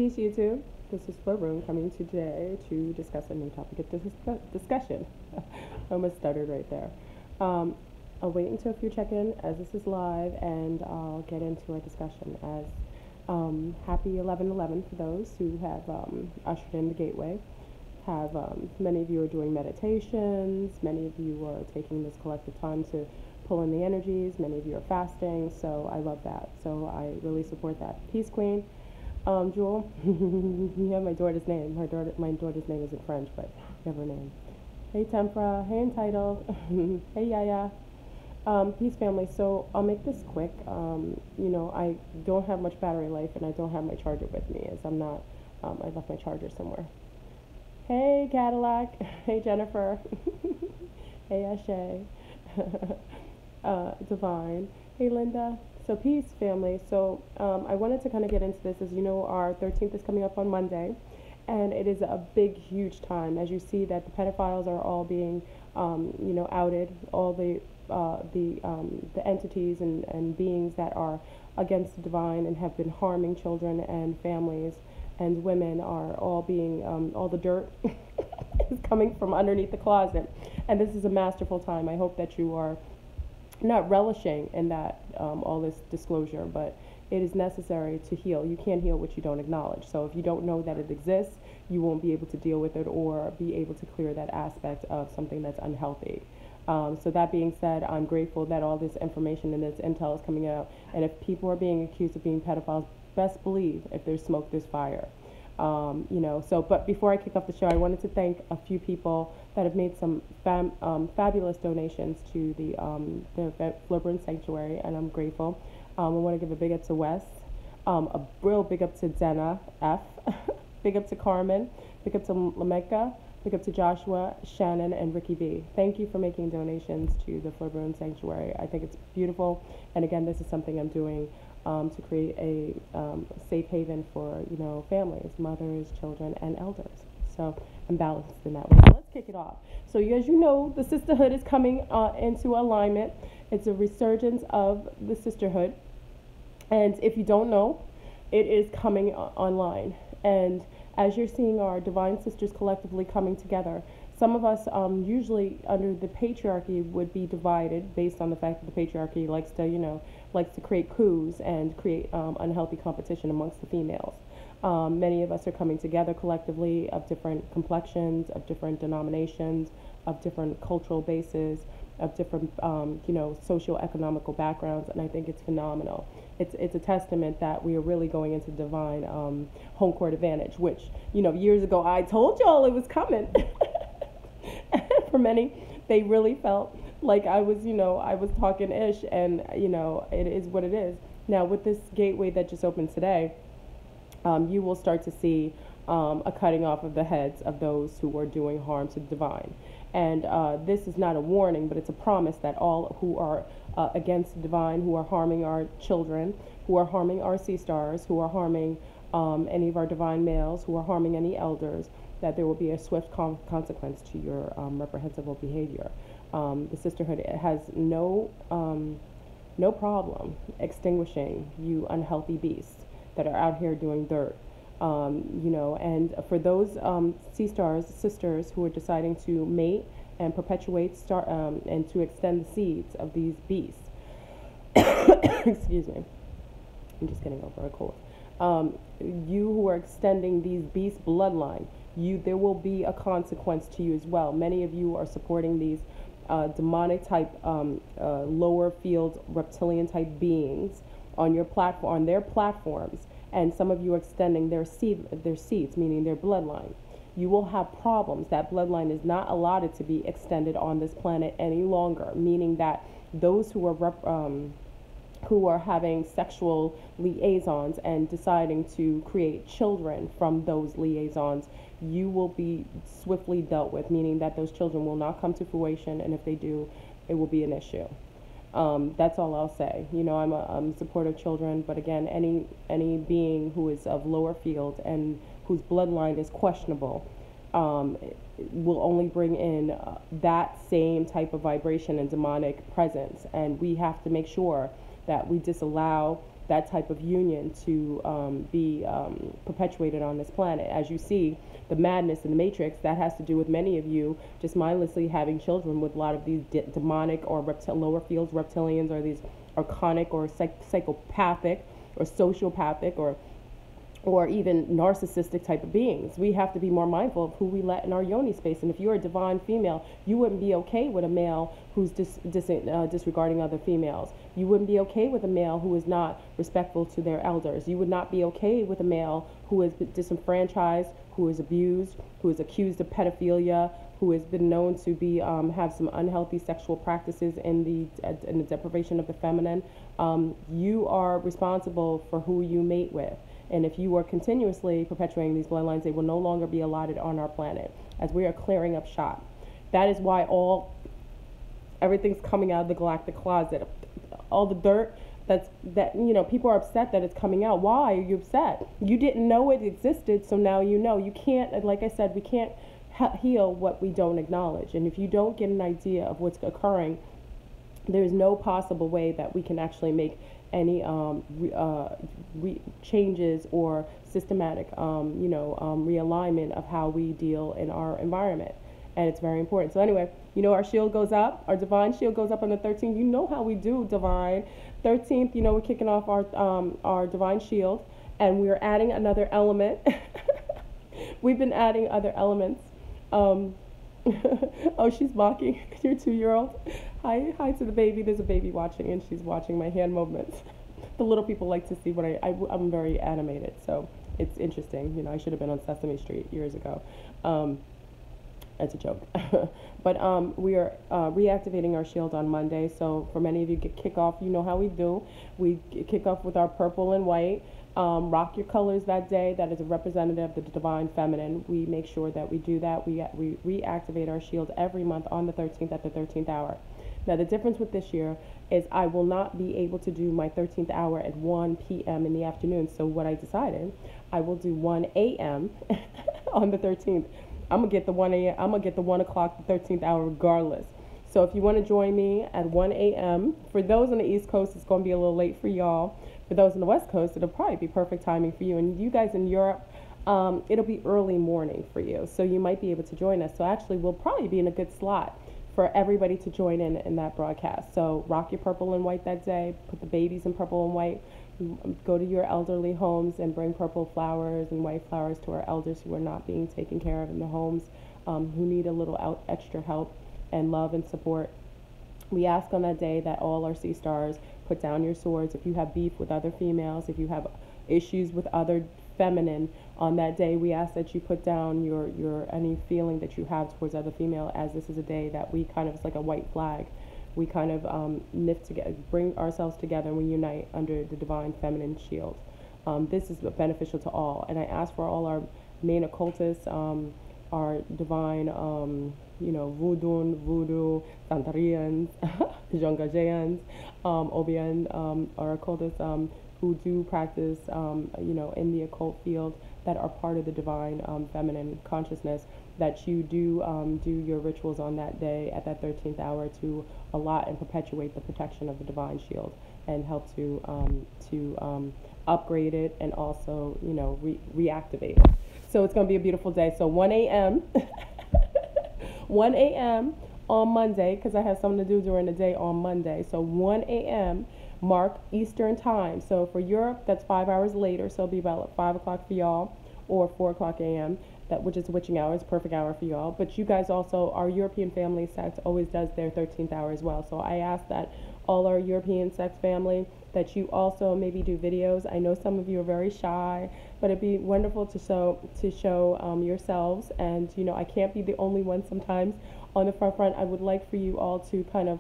Peace, YouTube. This is Room coming today to discuss a new topic of discussion. I almost stuttered right there. I'll wait until a few check in as this is live, and I'll get into our discussion as happy 11/11 for those who have ushered in the gateway. Have many of you are doing meditations, many of you are taking this collective time to pull in the energies, many of you are fasting, so I love that. So I really support that. Peace, Queen. Jewel, you have my daughter's name. My daughter's name isn't French, but you have her name. Hey, Tempra. Hey, Entitled. Hey, Yaya. Peace, family. So I'll make this quick. I don't have much battery life, and I don't have my charger with me, as I'm not. I left my charger somewhere. Hey, Cadillac. Hey, Jennifer. Hey, Ashay. Divine. Hey, Linda. So peace, family. So I wanted to kind of get into this. As you know, our 13th is coming up on Monday, and it is a big, huge time. As you see that the pedophiles are all being, outed. All the entities and beings that are against the divine and have been harming children and families and women are all being, all the dirt is coming from underneath the closet. And this is a masterful time. I hope that you are not relishing in that, all this disclosure, but it is necessary to heal. You can't heal what you don't acknowledge. So if you don't know that it exists, you won't be able to deal with it or be able to clear that aspect of something that's unhealthy. So that being said, I'm grateful that all this information and this intel is coming out. And if people are being accused of being pedophiles, best believe if there's smoke, there's fire. But before I kick off the show, I wanted to thank a few people that have made some fabulous donations to the Resurgence Sanctuary, and I'm grateful. I want to give a big up to Wes, a real big up to Zena F, big up to Carmen, big up to Lameka, big up to Joshua, Shannon, and Ricky B. Thank you for making donations to the Resurgence Sanctuary. I think it's beautiful, and again, this is something I'm doing to create a safe haven for families, mothers, children, and elders. So I'm balanced in that way. So let's kick it off. So as you know, the Sisterhood is coming into alignment. It's a resurgence of the Sisterhood, and if you don't know, it is coming online. And as you're seeing our divine sisters collectively coming together, some of us usually under the patriarchy would be divided based on the fact that the patriarchy likes to create coups and create unhealthy competition amongst the females. Many of us are coming together collectively of different complexions, of different denominations, of different cultural bases, of different socio-economical backgrounds, and I think it's phenomenal. It's a testament that we are really going into divine home court advantage, which years ago I told y'all it was coming. For many, they really felt like I was talking ish, and it is what it is. Now with this gateway that just opened today, you will start to see a cutting off of the heads of those who are doing harm to the divine. And this is not a warning, but it's a promise that all who are against the divine, who are harming our children, who are harming our sea stars, who are harming any of our divine males, who are harming any elders, that there will be a swift consequence to your reprehensible behavior. The Sisterhood has no problem extinguishing you unhealthy beasts that are out here doing dirt. And for those sea stars, sisters who are deciding to mate and perpetuate and to extend the seeds of these beasts. Excuse me. I'm just getting over a cold. You who are extending these beast bloodline, there will be a consequence to you as well. Many of you are supporting these demonic type, lower field reptilian type beings on your platform, on their platforms, and some of you are extending their seeds, meaning their bloodline. You will have problems. That bloodline is not allotted to be extended on this planet any longer, meaning that those who are having sexual liaisons and deciding to create children from those liaisons, you will be swiftly dealt with, meaning that those children will not come to fruition, and if they do, it will be an issue. That's all I'll say. I'm a supportive of children, but again, any being who is of lower field and whose bloodline is questionable will only bring in that same type of vibration and demonic presence, and we have to make sure that we disallow that type of union to be perpetuated on this planet. As you see, the madness in the Matrix, that has to do with many of you just mindlessly having children with a lot of these demonic or lower fields reptilians, or these archonic or psychopathic or sociopathic or even narcissistic type of beings. We have to be more mindful of who we let in our yoni space. And if you're a divine female, you wouldn't be okay with a male who's disregarding other females. You wouldn't be okay with a male who is not respectful to their elders. You would not be okay with a male who is disenfranchised, who is abused, who is accused of pedophilia, who has been known to be have some unhealthy sexual practices in the deprivation of the feminine. You are responsible for who you mate with. And if you are continuously perpetuating these bloodlines, they will no longer be allotted on our planet, as we are clearing up shop. That is why everything's coming out of the galactic closet. All the dirt people are upset that it's coming out. Why are you upset? You didn't know it existed, so now you know. You can't, like I said, we can't heal what we don't acknowledge. And if you don't get an idea of what's occurring, there's no possible way that we can actually make any changes or systematic realignment of how we deal in our environment. And it's very important. So anyway, our shield goes up, our divine shield goes up on the 13th. You know how we do divine 13th. We're kicking off our divine shield, and we're adding another element. We've been adding other elements. Oh, she's mocking your 2-year-old. Hi to the baby. There's a baby watching, and she's watching my hand movements. The little people like to see what I'm very animated, so it's interesting. I should have been on Sesame Street years ago. It's a joke. But we are reactivating our shield on Monday. So for many of you, kick off. You know how we do. We kick off with our purple and white. Rock your colors that day. That is a representative of the divine feminine. We make sure that we do that. We reactivate our shield every month on the 13th at the 13th hour. Now, the difference with this year is I will not be able to do my 13th hour at 1 p.m. in the afternoon. So what I decided, I will do 1 a.m. on the 13th. I'm gonna get the 1 a.m. I'm gonna get the 1 o'clock, the 13th hour regardless. So if you want to join me at 1 a.m. for those on the East Coast, it's gonna be a little late for y'all. For those on the West Coast, it'll probably be perfect timing for you. And you guys in Europe, it'll be early morning for you. So you might be able to join us. So actually, we'll probably be in a good slot for everybody to join in that broadcast. So rock your purple and white that day. Put the babies in purple and white. Go to your elderly homes and bring purple flowers and white flowers to our elders who are not being taken care of in the homes, who need a little extra help and love and support. We ask on that day that all our sea stars put down your swords. If you have beef with other females, if you have issues with other feminine, on that day we ask that you put down your any feeling that you have towards other female, as this is a day that we kind of, it's like a white flag. We kind of knit together, bring ourselves together, and we unite under the divine feminine shield. This is beneficial to all. And I ask for all our main occultists, our divine, voodoo, Santarians, Jongajeans, Obian, our occultists who do practice, in the occult field, that are part of the divine feminine consciousness, that you do your rituals on that day at that 13th hour to allot and perpetuate the protection of the divine shield, and help to upgrade it, and also reactivate it. So it's going to be a beautiful day. So 1 a.m. 1 a.m. on Monday, because I have something to do during the day on Monday. So 1 a.m. mark Eastern time. So for Europe, that's 5 hours later. So it'll be about 5 o'clock for y'all, or 4 o'clock a.m. Which is the witching hour. It's perfect hour for y'all. But you guys also, our European family sect always does their 13th hour as well. So I ask that all our European sect family, that you also maybe do videos. I know some of you are very shy, but it'd be wonderful to show yourselves. And I can't be the only one sometimes on the front. I would like for you all to kind of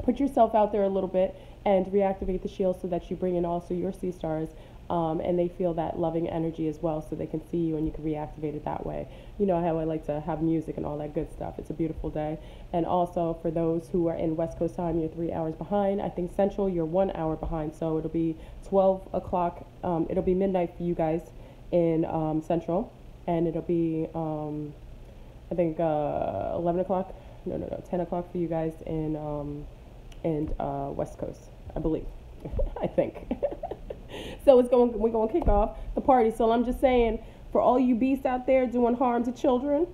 put yourself out there a little bit and reactivate the shield, so that you bring in also your sea stars, and they feel that loving energy as well, so they can see you and you can reactivate it that way. You know how I like to have music and all that good stuff. It's a beautiful day. And also for those who are in West Coast time, you're 3 hours behind. I think Central, you're 1 hour behind. So it'll be 12 o'clock. It'll be midnight for you guys in Central, and it'll be I think 11 o'clock. No, 10 o'clock for you guys in West Coast, I believe. I think. So we're going to kick off the party. So I'm just saying, for all you beasts out there doing harm to children,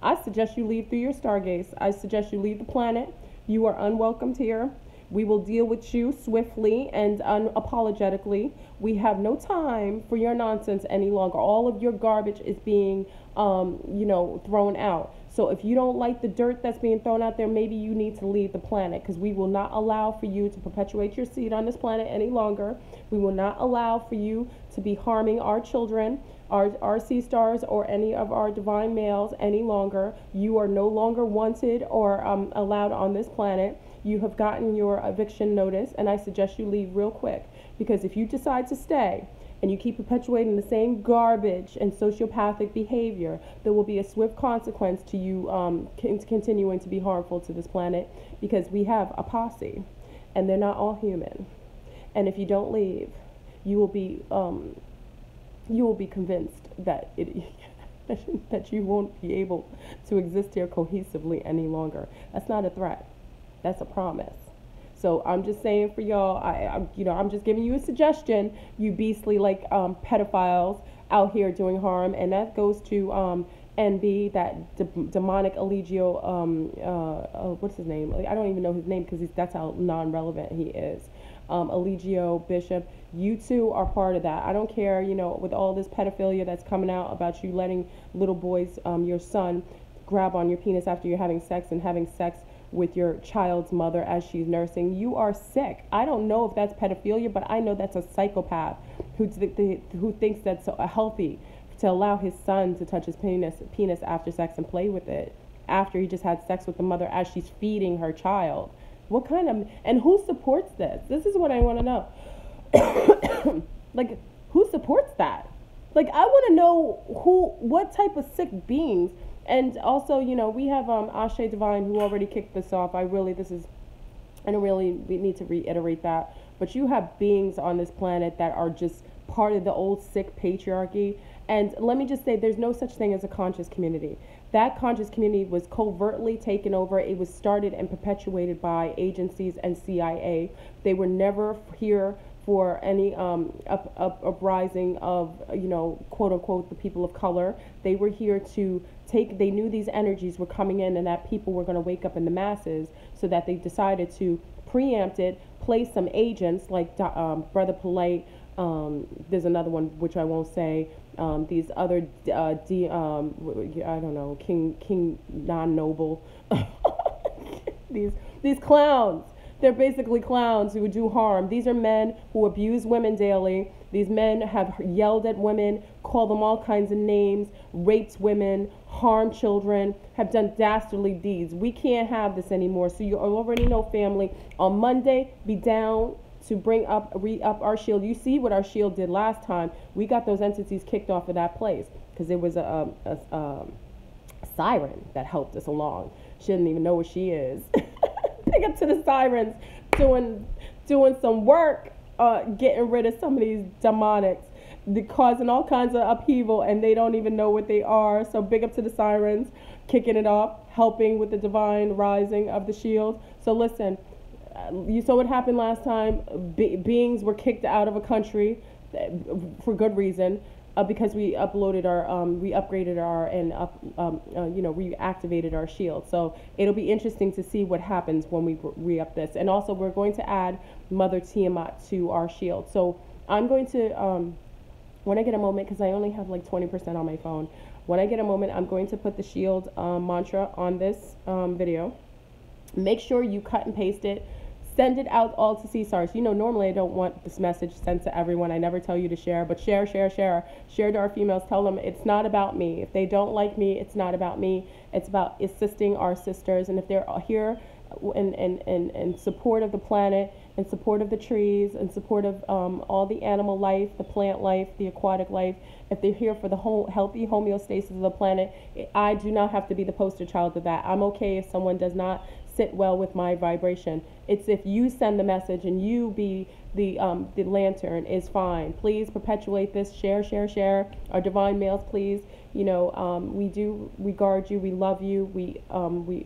I suggest you leave through your stargates. I suggest you leave the planet. You are unwelcomed here. We will deal with you swiftly and unapologetically. We have no time for your nonsense any longer. All of your garbage is being, thrown out. So if you don't like the dirt that's being thrown out there, maybe you need to leave the planet, because we will not allow for you to perpetuate your seed on this planet any longer. We will not allow for you to be harming our children, our sea stars, or any of our divine males any longer. You are no longer wanted or allowed on this planet. You have gotten your eviction notice, and I suggest you leave real quick, because if you decide to stay and you keep perpetuating the same garbage and sociopathic behavior, there will be a swift consequence to you continuing to be harmful to this planet, because we have a posse, and they're not all human. And if you don't leave, you will be convinced that that you won't be able to exist here cohesively any longer. That's not a threat. That's a promise. So I'm just saying for y'all, I'm just giving you a suggestion, you beastly pedophiles out here doing harm, and that goes to NB, that demonic Eligio, what's his name? I don't even know his name, because that's how non-relevant he is. Eligio Bishop, you too are part of that. I don't care, with all this pedophilia that's coming out about you letting little boys, your son, grab on your penis after you're having sex, and having sex with your child's mother as she's nursing. You are sick. I don't know if that's pedophilia, but I know that's a psychopath who thinks that's healthy to allow his son to touch his penis after sex and play with it after he just had sex with the mother as she's feeding her child. What kind of, and who supports this? This is what I want to know. Who supports that? I want to know what type of sick beings. And also, we have Ashe Divine, who already kicked this off. I don't really need to reiterate that. But you have beings on this planet that are just part of the old sick patriarchy. And let me just say, there's no such thing as a conscious community. That conscious community was covertly taken over. It was started and perpetuated by agencies and CIA. They were never here for any uprising of, quote unquote, the people of color. They were here to they knew these energies were coming in and that people were going to wake up in the masses, so that they decided to preempt it, place some agents like Brother Polite. There's another one which I won't say. These other, I don't know, King non-noble. These clowns. They're basically clowns who do harm. These are men who abuse women daily. These men have yelled at women, called them all kinds of names, raped women, harmed children, have done dastardly deeds. We can't have this anymore. So you already know, family. On Monday, be down to re-up our shield. You see what our shield did last time. We got those entities kicked off of that place because there was a siren that helped us along. She didn't even know where she is. Pick up to the sirens doing some work, getting rid of some of these demonics. They're causing all kinds of upheaval, and they don't even know what they are. So big up to the sirens, kicking it off, helping with the divine rising of the shield. So listen, you saw what happened last time. Beings were kicked out of a country for good reason, because we upgraded our and reactivated our shield. So it'll be interesting to see what happens when we re-up this. And also, we're going to add Mother Tiamat to our shield. So I'm going to, when I get a moment, because I only have like 20% on my phone, when I get a moment, I'm going to put the shield mantra on this video. Make sure you cut and paste it. Send it out all to C-Stars. Normally I don't want this message sent to everyone. I never tell you to share, but share. Share to our females. Tell them it's not about me. If they don't like me, it's not about me. It's about assisting our sisters. And if they're here in support of the planet, in support of the trees, in support of all the animal life, the plant life, the aquatic life, if they're here for the whole healthy homeostasis of the planet, I do not have to be the poster child of that. I'm okay if someone does not sit well with my vibration. It's if you send the message and you be the lantern is fine. Please perpetuate this. Share. Our divine males, please. We do regard you. We love you. We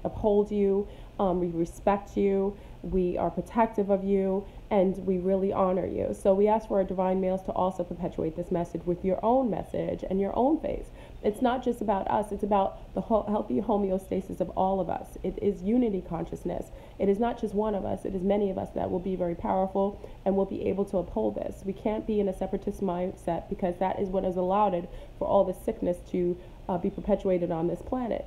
uphold you. We respect you. we are protective of you, and we really honor you. So we ask for our divine males to also perpetuate this message with your own message and your own faith. It's not just about us, it's about the healthy homeostasis of all of us. It is unity consciousness. It is not just one of us, it is many of us that will be very powerful and will be able to uphold this. We can't be in a separatist mindset, because that is what has allowed it for all this sickness to be perpetuated on this planet.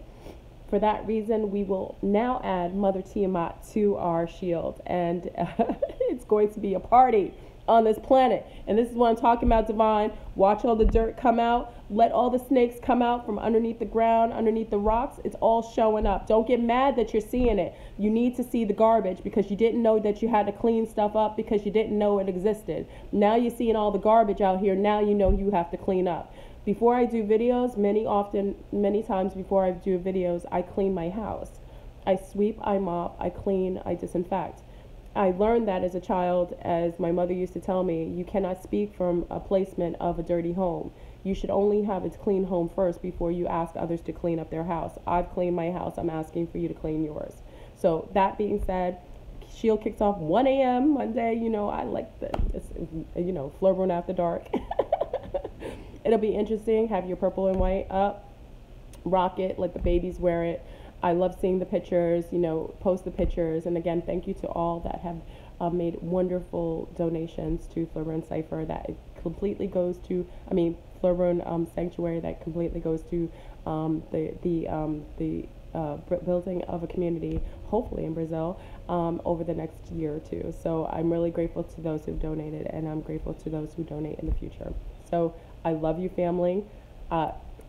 For that reason, we will now add Mother Tiamat to our shield, and it's going to be a party on this planet. And this is what I'm talking about, divine. Watch all the dirt come out. Let all the snakes come out from underneath the ground, underneath the rocks. It's all showing up. Don't get mad that you're seeing it. You need to see the garbage, because you didn't know that you had to clean stuff up, because you didn't know it existed. Now you're seeing all the garbage out here. Now you know you have to clean up. Before I do videos, many times before I do videos, I clean my house. I sweep, I mop, I clean, I disinfect. I learned that as a child, as my mother used to tell me, you cannot speak from a placement of a dirty home. You should only have a clean home first before you ask others to clean up their house. I've cleaned my house, I'm asking for you to clean yours. So that being said, Shield kicks off 1 a.m. Monday. You know, I like Flow Run After Dark. It'll be interesting. Have your purple and white up. Rock it. Let the babies wear it. I love seeing the pictures. Post the pictures. And again, thank you to all that have made wonderful donations to Flow Run Cypher. That completely goes to, Flow Run Sanctuary. That completely goes to the building of a community, hopefully in Brazil, over the next year or two. So I'm really grateful to those who've donated, and I'm grateful to those who donate in the future. So I love you, family.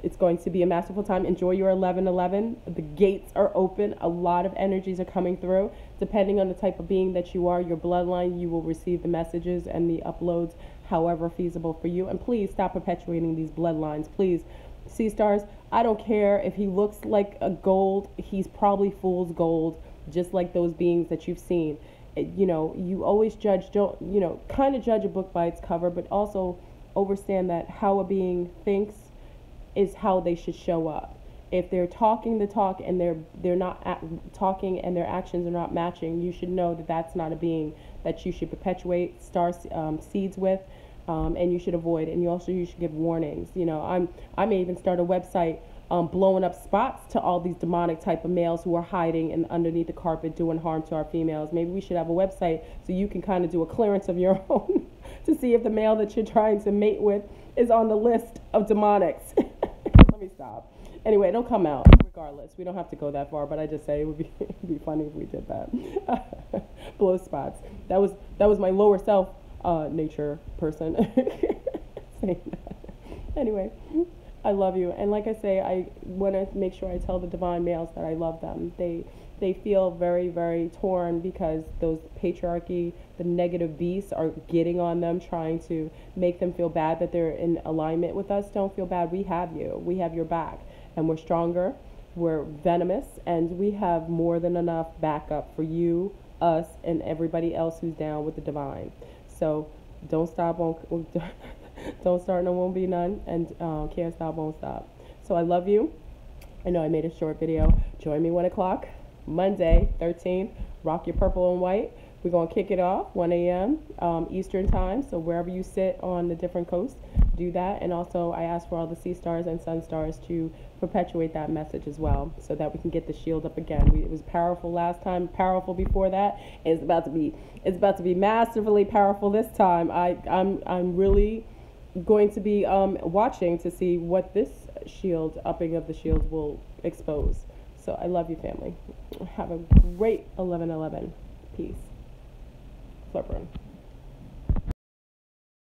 It's going to be a masterful time. Enjoy your 11/11. The gates are open. A lot of energies are coming through. Depending on the type of being that you are, your bloodline, you will receive the messages and the uploads however feasible for you. And please stop perpetuating these bloodlines. Please, sea stars, I don't care if he looks like a gold. He's probably fool's gold, just like those beings that you've seen. You always judge, kind of judge a book by its cover, but also understand that how a being thinks is how they should show up. If they're talking the talk and they're not talking and their actions are not matching, you should know that that's not a being that you should perpetuate seeds with, and you should avoid. And you should give warnings. I may even start a website blowing up spots to all these demonic type of males who are hiding and underneath the carpet doing harm to our females. Maybe we should have a website so you can kind of do a clearance of your own to see if the male that you're trying to mate with is on the list of demonics. Let me stop. Anyway, it'll come out regardless. We don't have to go that far, but I just say it'd be funny if we did that. Blow spots. That was my lower self nature person saying that. Anyway, I love you, and like I say, I want to make sure I tell the divine males that I love them. They feel very, very torn because those patriarchy, the negative beasts are getting on them, trying to make them feel bad that they're in alignment with us. Don't feel bad. We have you. We have your back. And we're stronger. We're venomous. And we have more than enough backup for you, us, and everybody else who's down with the divine. So don't stop. Don't start, no won't be none. And can't stop, won't stop. So I love you. I know I made a short video. Join me 1 o'clock. Monday, 13th, rock your purple and white. We're going to kick it off 1 a.m. Eastern time. So wherever you sit on the different coasts, do that. And also I ask for all the sea stars and sun stars to perpetuate that message as well, so that we can get the shield up again. It was powerful last time, powerful before that, and it's about to be masterfully powerful this time. I'm really going to be watching to see what this upping of the shield will expose. So I love you, family. Have a great 11/11. Peace. Flipper.